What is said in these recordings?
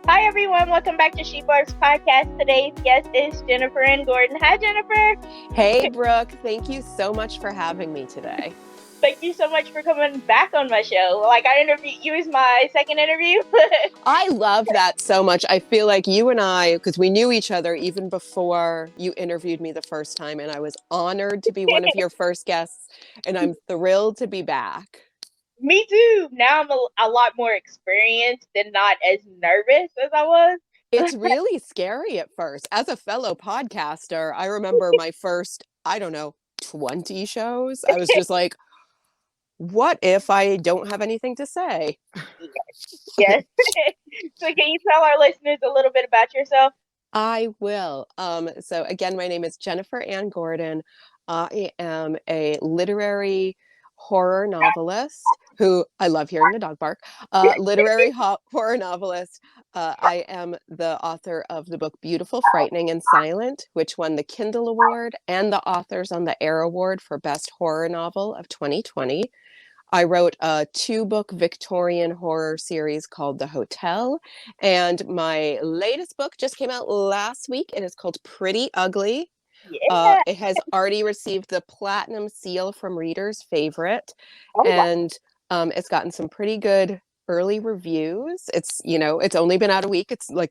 Hi, everyone. Welcome back to Sheeparb's podcast. Today's guest is Jennifer Ann Gordon. Hi, Jennifer. Hey, Brooke. Thank you so much for having me today. Thank you so much for coming back on my show. I interviewed you as my second interview. I love that so much. I feel like you and I, because we knew each other even before you interviewed me the first time, and I was honored to be one of your first guests, and I'm thrilled to be back. Me too. Now I'm a lot more experienced and not as nervous as I was. It's really scary at first. As a fellow podcaster, I remember my first, 20 shows. I was just like, what if I don't have anything to say? Yes. So can you tell our listeners a little bit about yourself? I will. So again, my name is Jennifer Ann Gordon. I am a literary horror novelist who I love hearing the dog bark. Horror novelist. I am the author of the book Beautiful, Frightening, and Silent, which won the Kindle Award and the Authors on the Air Award for Best Horror Novel of 2020. I wrote a 2-book Victorian horror series called The Hotel. And my latest book just came out last week. It is called Pretty Ugly. Yeah. It has already received the Platinum Seal from Readers' Favorite. Oh, And it's gotten some pretty good early reviews. It's only been out a week. It's like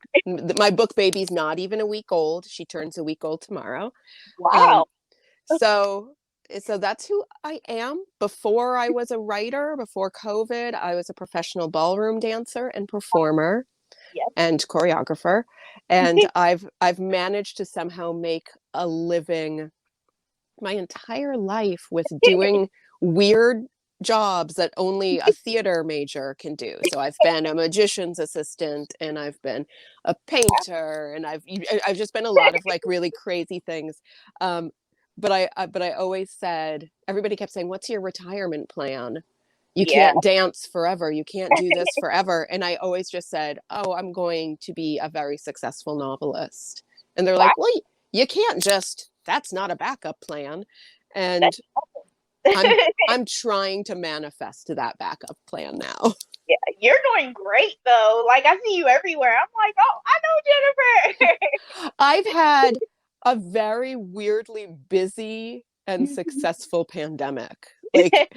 my book baby's not even a week old. She turns a week old tomorrow. wow. So that's who I am. Before I was a writer, before COVID, I was a professional ballroom dancer and performer Yes. and choreographer. And I've managed to somehow make a living my entire life with doing weird jobs that only a theater major can do. So I've been a magician's assistant, and I've been a painter, and I've just been a lot of like really crazy things. But I always said, everybody kept saying, what's your retirement plan? You Yeah. can't dance forever. You can't do this forever. And I always just said, oh, I'm going to be a very successful novelist. And they're Wow. like, well, you can't just, that's not a backup plan. And That's awesome. I'm trying to manifest that backup plan now. Yeah, you're doing great though. I see you everywhere. I'm like, oh, I know Jennifer. I've had a very weirdly busy and successful pandemic. Like,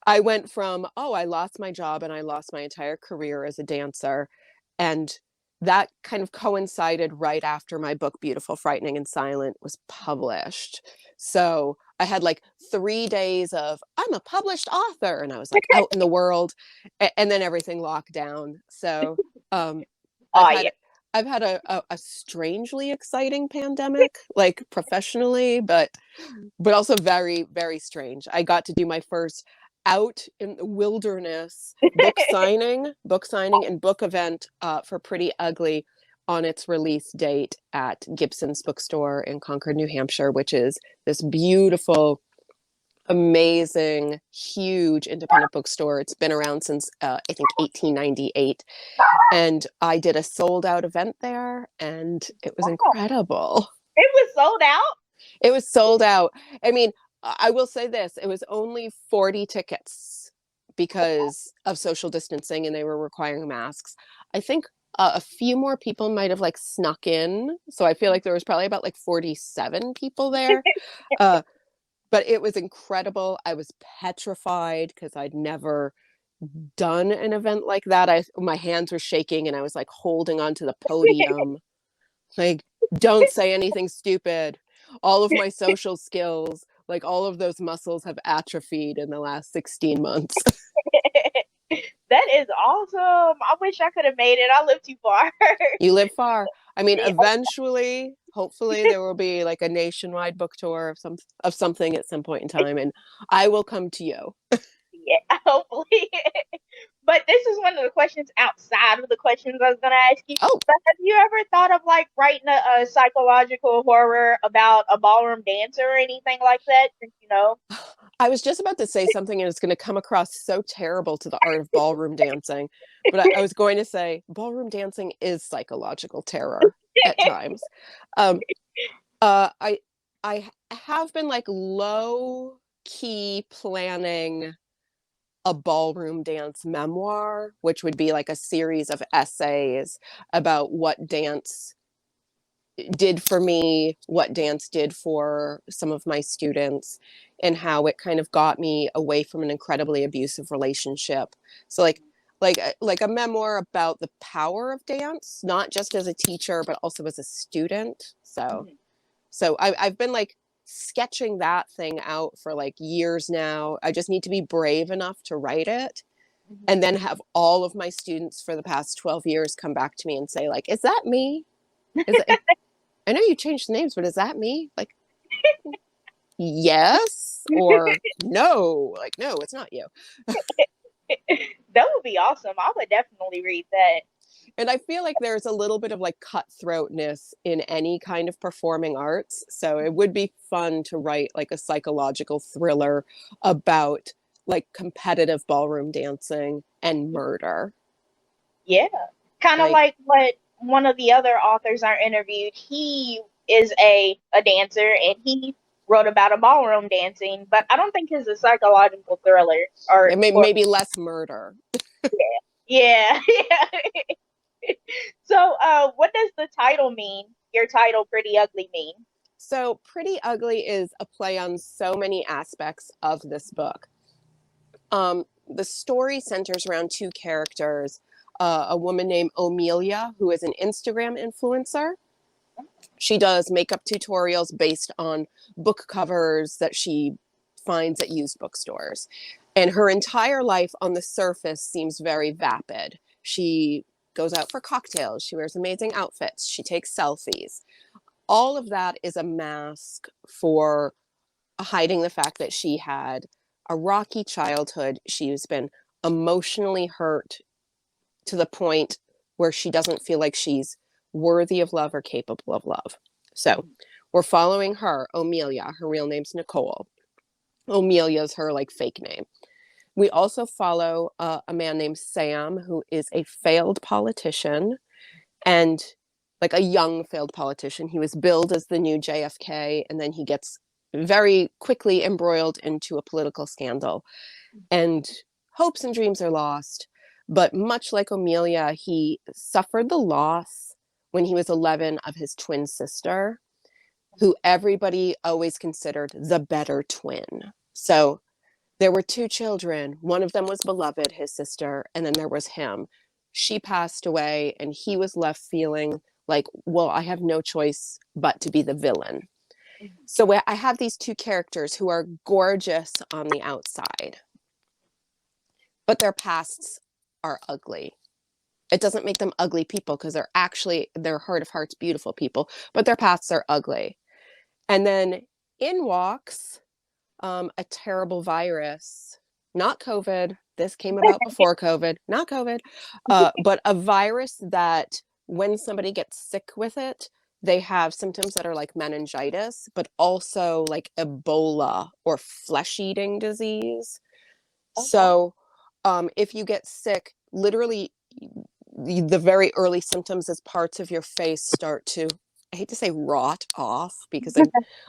I went from, oh, I lost my job and I lost my entire career as a dancer. And that kind of coincided right after my book, Beautiful, Frightening, and Silent, was published. So I had like 3 days of, I'm a published author. And I was like out in the world. And then everything locked down. So I've Oh had yeah. I've had a strangely exciting pandemic, like professionally, but also very, very strange. I got to do my first out in the wilderness book signing and book event for Pretty Ugly on its release date at Gibson's bookstore in Concord, New Hampshire, which is this beautiful, amazing, huge independent bookstore. It's been around since I think 1898. And I did a sold out event there, and it was incredible. It was sold out? It was sold out. I mean, I will say this, it was only 40 tickets because of social distancing and they were requiring masks. I think a few more people might have like snuck in. So I feel like there was probably about like 47 people there. But it was incredible. I was petrified because I'd never done an event like that. My hands were shaking and I was like holding onto the podium. Like, don't say anything stupid. All of my social skills, like all of those muscles have atrophied in the last 16 months. That is awesome. I wish I could have made it. I live too far. You live far. I mean, Yeah. eventually, hopefully there will be like a nationwide book tour of something at some point in time, and I will come to you. Yeah, hopefully. But this is one of the questions outside of the questions I was going to ask you. Oh, But have you ever thought of writing a psychological horror about a ballroom dancer or anything like that? Since I was just about to say something and it's going to come across so terrible to the art of ballroom dancing. But I was going to say ballroom dancing is psychological terror at times. Um, I have been like low key planning a ballroom dance memoir, which would be like a series of essays about what dance did for me, what dance did for some of my students, and how it kind of got me away from an incredibly abusive relationship. So like a memoir about the power of dance, not just as a teacher but also as a student. I've been like sketching that thing out for like years now. I just need to be brave enough to write it, and then have all of my students for the past 12 years come back to me and say like, is that me? Is it, I know you changed names, but is that me? Like, yes or no. Like, no, it's not you. That would be awesome. I would definitely read that. And I feel like there's a little bit of like cutthroatness in any kind of performing arts. So it would be fun to write like a psychological thriller about like competitive ballroom dancing and murder. Yeah. Kind of Like, like what one of the other authors I interviewed, he is a dancer and he wrote about a ballroom dancing, but I don't think it's a psychological thriller yeah, or maybe less murder. yeah. Yeah. So what does the title mean? Your title Pretty Ugly mean? So, Pretty Ugly is a play on so many aspects of this book. The story centers around two characters, a woman named Amelia, who is an Instagram influencer. She does makeup tutorials based on book covers that she finds at used bookstores. And her entire life on the surface seems very vapid. She goes out for cocktails, she wears amazing outfits, she takes selfies. All of that is a mask for hiding the fact that she had a rocky childhood. She's been emotionally hurt to the point where she doesn't feel like she's worthy of love or capable of love. So we're following her, Amelia. Her real name's Nicole. Amelia's her like fake name. We also follow a man named Sam, who is a failed politician, and like a young failed politician. He was billed as the new JFK, and then he gets very quickly embroiled into a political scandal, and hopes and dreams are lost. But much like Amelia, he suffered the loss when he was 11 of his twin sister, who everybody always considered the better twin. So there were two children. One of them was beloved, his sister, and then there was him. She passed away, and he was left feeling like, well, I have no choice but to be the villain. So I have these two characters who are gorgeous on the outside, but their pasts are ugly. It doesn't make them ugly people because they're heart of hearts, beautiful people, but their pasts are ugly. And then in walks a terrible virus, not COVID. This came about before COVID, not COVID, but a virus that when somebody gets sick with it, they have symptoms that are like meningitis, but also like Ebola or flesh eating disease. Okay. So if you get sick, literally the very early symptoms is parts of your face start to, I hate to say rot off, because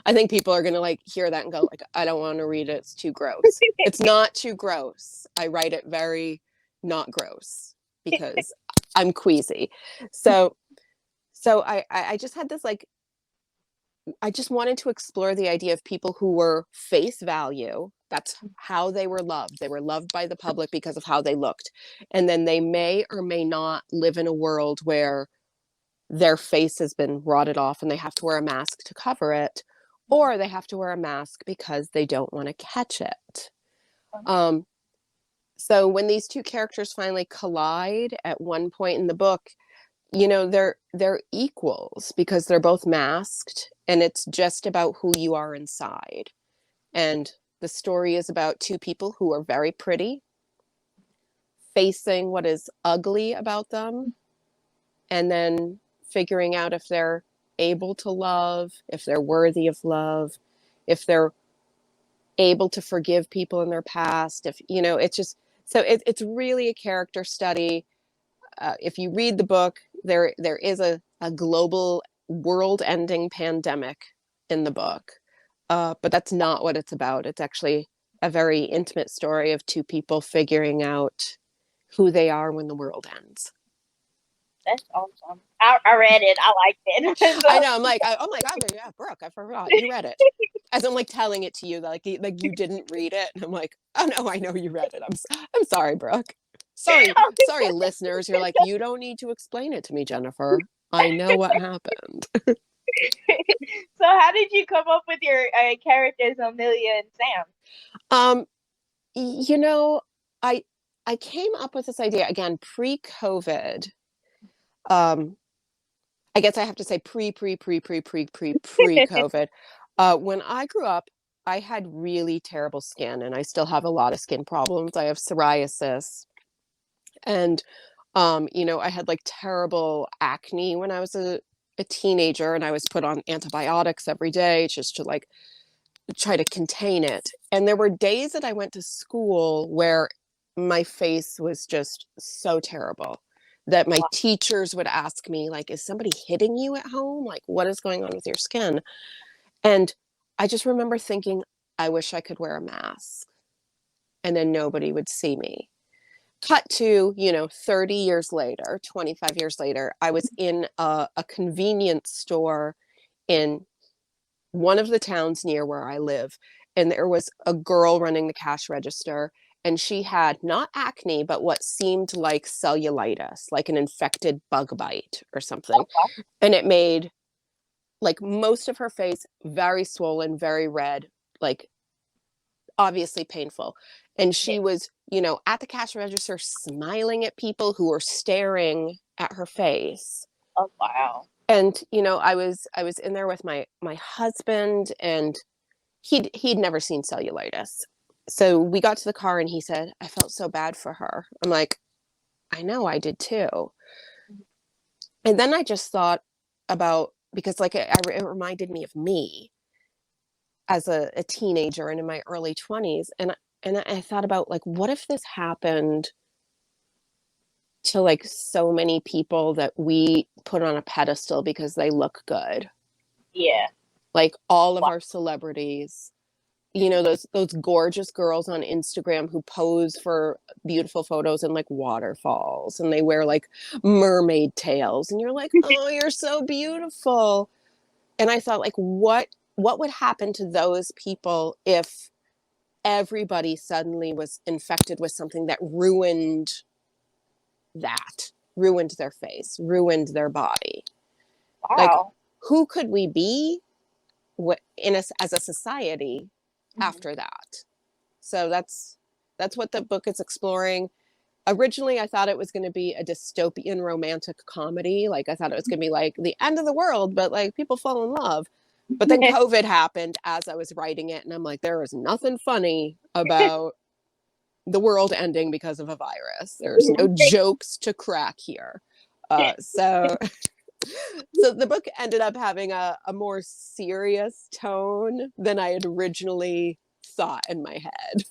I think people are going to like hear that and go like, I don't want to read it. It's too gross. It's not too gross. I write it very not gross because I'm queasy. So I just had this like, I just wanted to explore the idea of people who were face value. That's how they were loved. They were loved by the public because of how they looked. And then they may or may not live in a world where their face has been rotted off and they have to wear a mask to cover it, or they have to wear a mask because they don't want to catch it. Um, so when these two characters finally collide at one point in the book, you know, they're equals because they're both masked, and it's just about who you are inside. And the story is about two people who are very pretty facing what is ugly about them, and then figuring out if they're able to love, if they're worthy of love, if they're able to forgive people in their past. If you know, it's just so it's really a character study. If you read the book, there is a global world-ending pandemic in the book, but that's not what it's about. It's actually a very intimate story of two people figuring out who they are when the world ends. That's awesome. I read it. I liked it. I So, know. I'm like, oh yeah, Brooke, I forgot you read it. As I'm like telling it to you, like you didn't read it, and I'm like, oh no, I know you read it. I'm sorry, Brooke. Sorry, listeners. You're like, you don't need to explain it to me, Jennifer. I know what happened. so how did you come up with your characters, Amelia and Sam? Um, you know, I I came up with this idea again pre-COVID. Um, I guess I have to say pre-COVID. When I grew up, I had really terrible skin, and I still have a lot of skin problems. I have psoriasis, and I had like terrible acne when I was a teenager, and I was put on antibiotics every day just to like try to contain it. And there were days that I went to school where my face was just so terrible that my teachers would ask me, like, is somebody hitting you at home? Like, what is going on with your skin? And I just remember thinking, I wish I could wear a mask and then nobody would see me. Cut to, 30 years later, 25 years later, I was in a convenience store in one of the towns near where I live, and there was a girl running the cash register, and she had not acne, but what seemed like cellulitis, like an infected bug bite or something. And it made like most of her face very swollen, very red, like obviously painful. And she was, at the cash register smiling at people who were staring at her face. Oh wow. And I was in there with my husband, and he'd never seen cellulitis. So we got to the car and he said, I felt so bad for her. I'm like, I know, I did too. And then I just thought about, because like it reminded me of me as a teenager and in my early 20s. And I thought about, like, what if this happened to like so many people that we put on a pedestal because they look good? Yeah. Like all of our celebrities, those gorgeous girls on Instagram who pose for beautiful photos in like waterfalls, and they wear like mermaid tails, and you're like, oh, you're so beautiful. And I thought, like, what would happen to those people if everybody suddenly was infected with something that ruined their face, ruined their body? Like, Wow. who could we be as a society after that? So that's what the book is exploring. Originally, I thought it was going to be a dystopian romantic comedy. Like, I thought it was going to be like the end of the world, but like people fall in love. But then COVID happened as I was writing it, and I'm like, there is nothing funny about the world ending because of a virus. There's no jokes to crack here. So the book ended up having a more serious tone than I had originally thought in my head.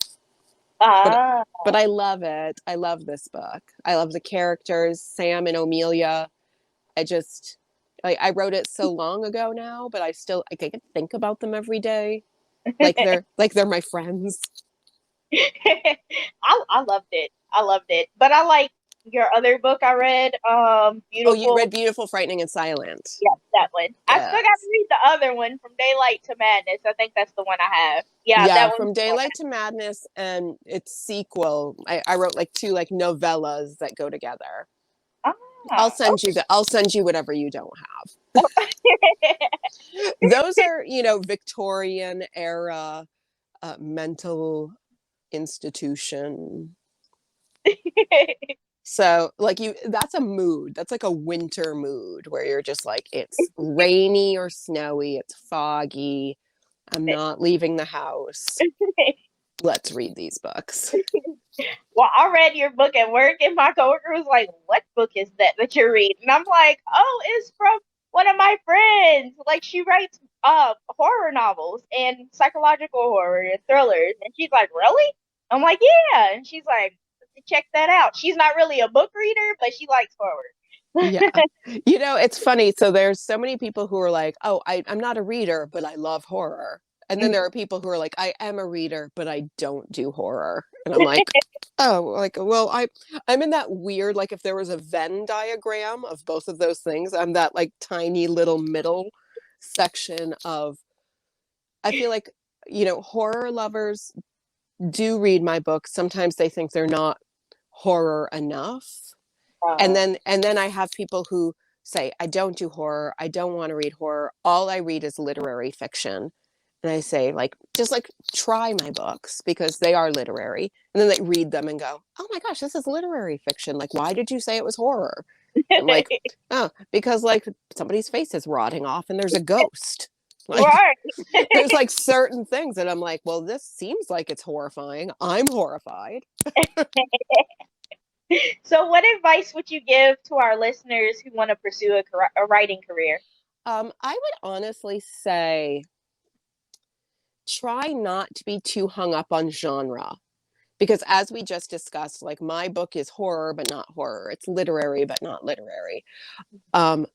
But Ah. but I love it. I love this book. I love the characters, Sam and Amelia. I wrote it so long ago now, but I can think about them every day. Like they're my friends. I loved it. I loved it. But I like your other book I read, Oh, you Beautiful. read Beautiful, Frightening, and Silent. Yeah, that one. I still got to Yes. read the other one, From Daylight to Madness. I think that's the one I have. Yeah, Yeah, that one's From the one Daylight to Madness and its sequel. I wrote like two like novellas that go together. I I'll have. send you I'll send you whatever you don't have. Okay. Those are, Victorian era mental institution. So like that's a mood. That's like a winter mood where you're just like, it's rainy or snowy, it's foggy. I'm not leaving the house. Let's read these books. Well, I read your book at work, and my coworker was like, "What book is that you're reading?" And I'm like, "Oh, it's from one of my friends. Like, she writes horror novels and psychological horror and thrillers." And she's like, "Really?" I'm like, "Yeah." And she's like, "Check that out." She's not really a book reader, but she likes horror. Yeah. It's funny. So there's so many people who are like, oh, I'm not a reader, but I love horror. And then there are people who are like, I am a reader, but I don't do horror. And I'm like, oh, like, well, I'm in that weird, like if there was a Venn diagram of both of those things, I'm that like tiny little middle section of, I feel like, horror lovers do read my books. Sometimes they think they're not horror enough. Uh, And then I have people who say, I don't do horror. I don't want to read horror. All I read is literary fiction. And I say, like, just like try my books because they are literary. And then they read them and go, oh my gosh, this is literary fiction. Like, why did you say it was horror? I'm like, oh, because like somebody's face is rotting off and there's a ghost. Like, right. there's like certain things that I'm like, well, this seems like it's horrifying. I'm horrified. So, what advice would you give to our listeners who want to pursue a writing career? I would honestly say try not to be too hung up on genre. Because as we just discussed, like my book is horror, but not horror. It's literary, but not literary. Um,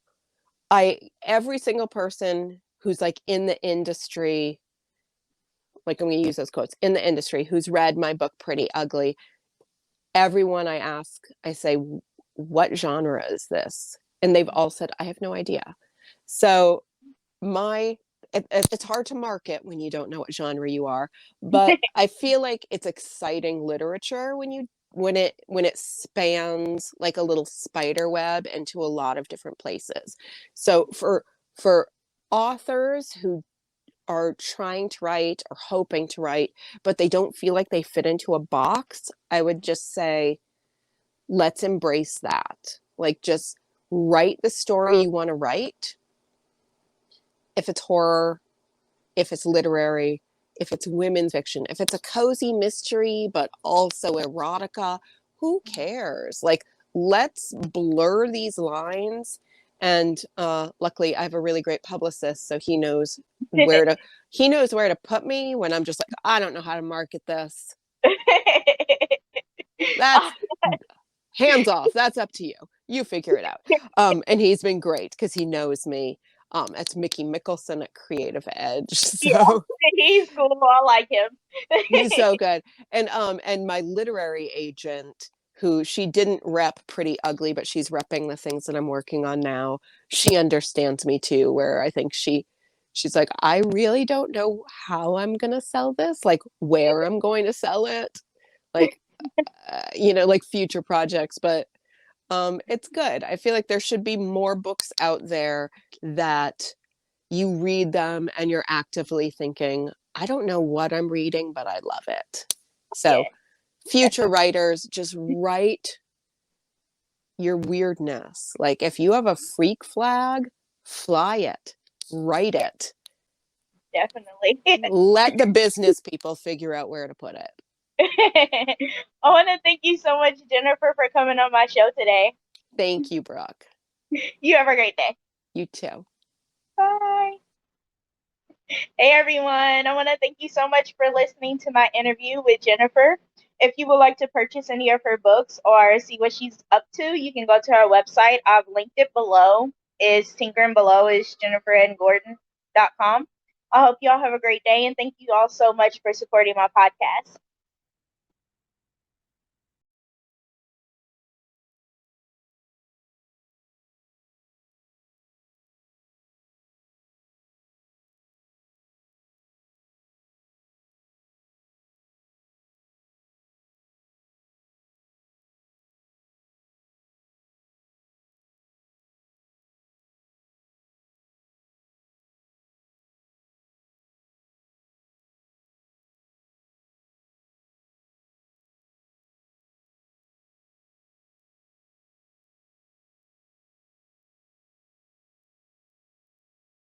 every single person who's like in the industry, like I'm going to use those quotes, in the industry, who's read my book, Pretty Ugly, everyone I ask, I say, what genre is this? And they've all said, I have no idea. So it's hard to market when you don't know what genre you are, but I feel like it's exciting literature when it spans like a little spider web into a lot of different places. So for authors who are trying to write or hoping to write, but they don't feel like they fit into a box, I would just say, let's embrace that. Like, just write the story you want to write. If it's horror, if it's literary, if it's women's fiction, if it's a cozy mystery, but also erotica, who cares? Like, let's blur these lines. And luckily, I have a really great publicist, so he knows where to put me when I'm just like, I don't know how to market this. That's hands off. That's up to you. You figure it out. And he's been great because he knows me. It's Mickey Mickelson at Creative Edge. Yeah, So he's cool. I like him. he's so good. And my literary agent, who she didn't rep Pretty Ugly, but she's repping the things that I'm working on now. She understands me too, where I think she's like, I really don't know how I'm gonna sell this, like where I'm going to sell it, like like future projects, but it's good. I feel like there should be more books out there that you read them and you're actively thinking, I don't know what I'm reading, but I love it. So, Yeah, future writers, just write your weirdness. Like, if you have a freak flag, fly it, write it. definitely. Let the business people figure out where to put it. I want to thank you so much, Jennifer, for coming on my show today. Thank you, Brooke. You have a great day. You too. Bye. Hey, everyone. I want to thank you so much for listening to my interview with Jennifer. If you would like to purchase any of her books or see what she's up to, you can go to her website. I've linked it below. Is Tinker and Below is jenniferandgordon.com. I hope you all have a great day, and thank you all so much for supporting my podcast.